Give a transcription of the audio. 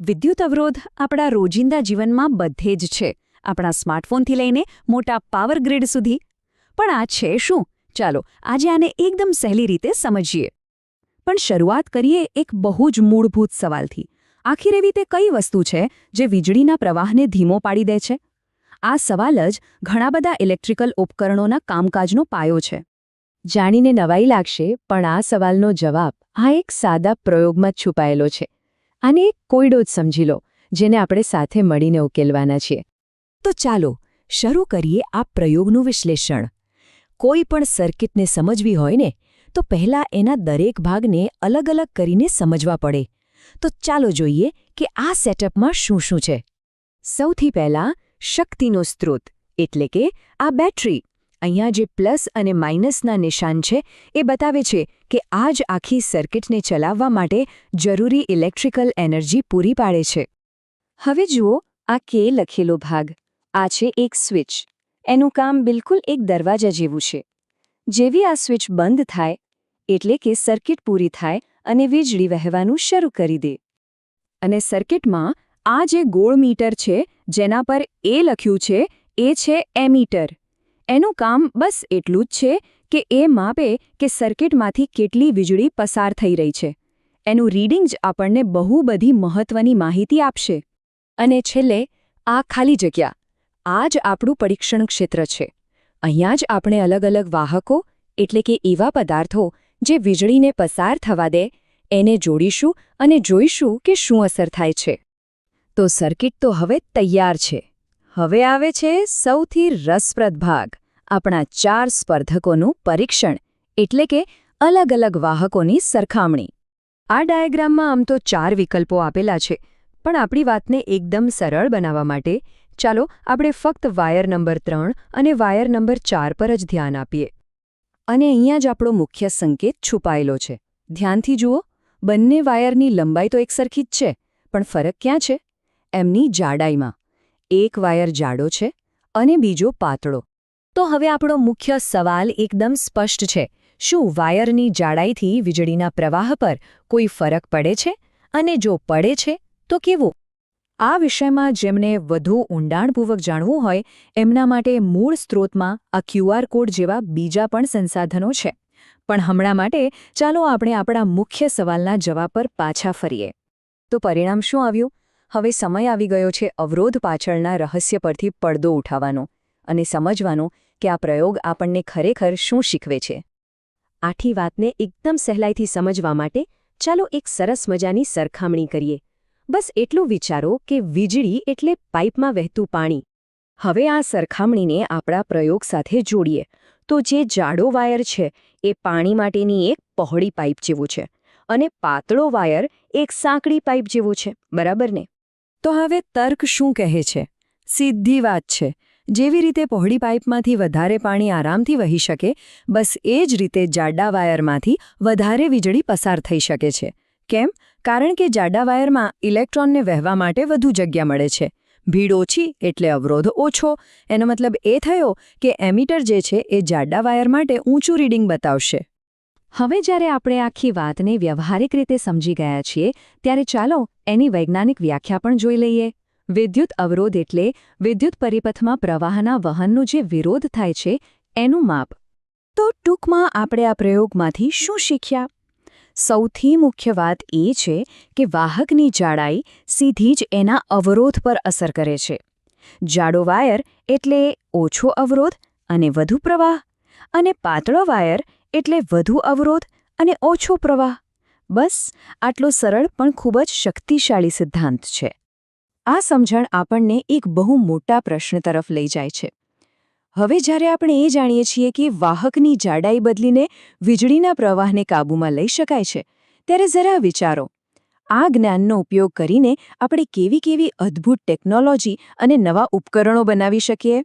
વિદ્યુત અવરોધ આપણા રોજિંદા જીવનમાં બધે જ છે, આપણા સ્માર્ટફોનથી લઈને મોટા પાવર ગ્રીડ સુધી. પણ આ છે શું? ચાલો આજે આને એકદમ સહેલી રીતે સમજીએ. પણ શરૂઆત કરીએ એક બહુ જ મૂળભૂત સવાલથી. આખિર એવી તે કઈ વસ્તુ છે જે વીજળીના પ્રવાહને ધીમો પાડી દે છે? આ સવાલ જ ઘણા બધા ઇલેક્ટ્રિકલ ઉપકરણોના કામકાજનો પાયો છે. જાણીને નવાઈ લાગશે, પણ આ સવાલનો જવાબ આ એક સાદા પ્રયોગમાં જ છુપાયેલો છે. આને એક કોયડો જ સમજી લો, જેને આપણે સાથે મળીને ઉકેલવાના છીએ. તો ચાલો શરૂ કરીએ આ પ્રયોગનું વિશ્લેષણ. કોઈ પણ સર્કિટને સમજવી હોય ને, તો પહેલાં એના દરેક ભાગને અલગ અલગ કરીને સમજવા પડે. તો ચાલો જોઈએ કે આ સેટઅપમાં શું શું છે. સૌથી પહેલાં શક્તિનો સ્ત્રોત, એટલે કે આ બેટરી. અહીંયા જે પ્લસ અને માઇનસના નિશાન છે એ બતાવે છે કે આ જ આખી સર્કિટને ચલાવવા માટે જરૂરી ઇલેક્ટ્રિકલ એનર્જી પૂરી પાડે છે. હવે જુઓ આ કે લખેલો ભાગ. આ છે એક સ્વિચ. એનું કામ બિલકુલ એક દરવાજા જેવું છે. જેવી આ સ્વિચ બંધ થાય એટલે કે સર્કિટ પૂરી થાય અને વીજળી વહેવાનું શરૂ કરી દે. અને સર્કિટમાં આ જે ગોળ મીટર છે જેના પર એ લખ્યું છે એ છે એમીટર. એનું કામ બસ એટલું જ છે કે એ માપે કે સર્કિટમાંથી કેટલી વીજળી પસાર થઈ રહી છે. એનું રીડિંગ જ આપણને બહુ બધી મહત્વની માહિતી આપશે. અને છેલ્લે આ ખાલી જગ્યા. આ જ આપણું પરીક્ષણ ક્ષેત્ર છે. અહીંયા જ આપણે અલગ અલગ વાહકો, એટલે કે એવા પદાર્થો જે વીજળીને પસાર થવા દે, એને જોડીશું અને જોઈશું કે શું અસર થાય છે. તો સર્કિટ તો હવે તૈયાર છે. હવે આવે છે સૌથી રસપ્રદ ભાગ, આપણા 4 સ્પર્ધકોનું પરીક્ષણ, એટલે કે અલગ અલગ વાહકોની સરખામણી. આ ડાયાગ્રામમાં આમ તો 4 વિકલ્પો આપેલા છે, પણ આપણી વાતને એકદમ સરળ બનાવવા માટે ચાલો આપણે ફક્ત વાયર નંબર 3 અને વાયર નંબર 4 પર જ ધ્યાન આપીએ. અને અહીંયા જ આપણો મુખ્ય સંકેત છુપાયેલો છે. ધ્યાનથી જુઓ, બંને વાયરની લંબાઈ તો એકસરખી જ છે, પણ ફરક ક્યાં છે? એમની જાડાઈમાં. એક વાયર જાડો છે અને બીજો પાતળો. તો હવે આપણો મુખ્ય સવાલ એકદમ સ્પષ્ટ છે. શું વાયરની જાડાઈથી વીજળીના પ્રવાહ પર કોઈ ફરક પડે છે? અને જો પડે છે તો કેવો? આ વિષયમાં જેમને વધુ ઊંડાણપૂર્વક જાણવું હોય એમના માટે મૂળ સ્ત્રોતમાં આ QR કોડ જેવા બીજા પણ સંસાધનો છે. પણ હમણાં માટે ચાલો આપણે આપણા મુખ્ય સવાલના જવાબ પર પાછા ફરીએ. તો પરિણામ શું આવ્યું? હવે સમય આવી ગયો છે અવરોધ પાછળના રહસ્ય પરથી પડદો ઉઠાવવાનો અને સમજવાનો કે આ પ્રયોગ આપણને ખરેખર શું શીખવે છે. આખી વાતને એકદમ સહેલાઈથી સમજવા માટે ચાલો એક સરસ મજાની સરખામણી કરીએ. બસ એટલું વિચારો કે વીજળી એટલે પાઇપમાં વહેતું પાણી. હવે આ સરખામણીને આપણા પ્રયોગ સાથે જોડીએ તો જે જાડો વાયર છે એ પાણી માટેની એક પહોળી પાઇપ જેવું છે અને પાતળો વાયર એક સાંકડી પાઇપ જેવો છે, બરાબર ને? તો હવે તર્ક શું કહે છે? સીધી વાત છે. જેવી રીતે પહોળી પાઇપમાંથી વધારે પાણી આરામથી વહી શકે, બસ એ જ રીતે જાડા વાયરમાંથી વધારે વીજળી પસાર થઈ શકે છે. કેમ? કારણ કે જાડા વાયરમાં ઇલેક્ટ્રોનને વહેવા માટે વધુ જગ્યા મળે છે. ભીડ ઓછી એટલે અવરોધ ઓછો. એનો મતલબ એ થયો કે એમીટર જે છે એ જાડા વાયર માટે ઊંચું રીડિંગ બતાવશે. હવે જ્યારે આપણે આખી વાતને વ્યવહારિક રીતે સમજી ગયા છીએ, ત્યારે ચાલો એની વૈજ્ઞાનિક વ્યાખ્યા પણ જોઈ લઈએ. વિદ્યુત અવરોધ એટલે વિદ્યુત પરિપથમાં પ્રવાહના વહનનું જે વિરોધ થાય છે એનું માપ. તો ટૂંકમાં આપણે આ પ્રયોગમાંથી શું શીખ્યા? સૌથી મુખ્ય વાત એ છે કે વાહકની જાડાઈ સીધી જ એના અવરોધ પર અસર કરે છે. જાડો વાયર એટલે ઓછો અવરોધ અને વધુ પ્રવાહ, અને પાતળો વાયર એટલે વધુ અવરોધ અને ઓછો પ્રવાહ. બસ આટલો સરળ પણ ખૂબ જ શક્તિશાળી સિદ્ધાંત છે. આ સમજણ આપણને એક બહુ મોટા પ્રશ્ન તરફ લઈ જાય છે. હવે જ્યારે આપણે એ જાણીએ છીએ કે વાહકની જાડાઈ બદલીને વીજળીના પ્રવાહને કાબૂમાં લઈ શકાય છે, ત્યારે જરા વિચારો, આ જ્ઞાનનો ઉપયોગ કરીને આપણે કેવી કેવી અદ્ભુત ટેકનોલોજી અને નવા ઉપકરણો બનાવી શકીએ.